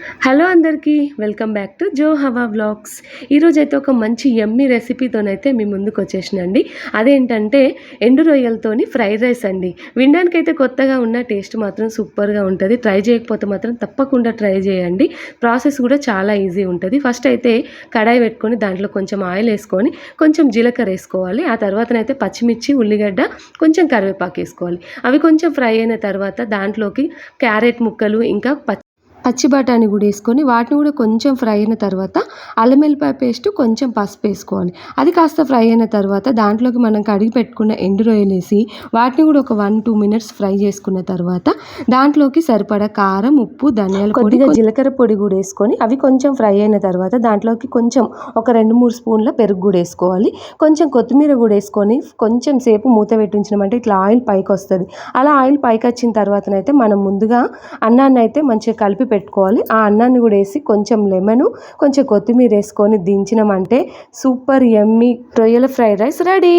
Hello అందరికీ welcome back to జో హవా vlogs. ఈరోజైతే ఒక మంచి యమ్మీ రెసిపీతోనైతే మీ ముందుకు వచ్చేసినండి. అదేంటంటే ఎండు రొయ్యలతోని ఫ్రైడ్ రైస్ అండి. వినడానికైతే కొత్తగా ఉన్న టేస్ట్ మాత్రం సూపర్గా ఉంటుంది. ట్రై చేయకపోతే మాత్రం తప్పకుండా ట్రై చేయండి. ప్రాసెస్ కూడా చాలా ఈజీ ఉంటుంది. ఫస్ట్ అయితే కడాయి పెట్టుకొని దాంట్లో కొంచెం ఆయిల్ వేసుకొని కొంచెం జీలకర్ర వేసుకోవాలి. ఆ తర్వాతనైతే పచ్చిమిర్చి, ఉల్లిగడ్డ, కొంచెం కరివేపాకు వేసుకోవాలి. అవి కొంచెం ఫ్రై అయిన తర్వాత దాంట్లోకి క్యారెట్ ముక్కలు ఇంకా పచ్చి బఠానీ కూడా వేసుకొని వాటిని కూడా కొంచెం ఫ్రై అయిన తర్వాత అల్లం వెల్లిపాయ పేస్ట్, కొంచెం పసుపు వేసుకోవాలి. అది కాస్త ఫ్రై అయిన తర్వాత దాంట్లోకి మనం కడిగి పెట్టుకున్న ఎండు రొయ్యలు వేసి వాటిని కూడా ఒక 1-2 మినిట్స్ ఫ్రై చేసుకున్న తర్వాత దాంట్లోకి సరిపడా కారం, ఉప్పు, ధనియాల పొడి, జీలకర్ర పొడి కూడా వేసుకొని అవి కొంచెం ఫ్రై అయిన తర్వాత దాంట్లోకి కొంచెం ఒక 2-3 స్పూన్ల పెరుగు కూడా వేసుకోవాలి. కొంచెం కొత్తిమీర కూడా వేసుకొని కొంచెం సేపు మూత పెట్టించినామంటే ఇట్లా ఆయిల్ పైకి వస్తుంది. అలా ఆయిల్ పైకి వచ్చిన తర్వాతనైతే మనం ముందుగా అన్నాన్ని అయితే మంచిగా కలిపి పెట్టుకోవాలి. ఆ అన్నాన్ని కూడా వేసి కొంచెం లెమన్, కొంచెం కొత్తిమీర వేసుకొని దించినామంటే సూపర్ యమ్మీ రొయ్యల ఫ్రైడ్ రైస్ రెడీ.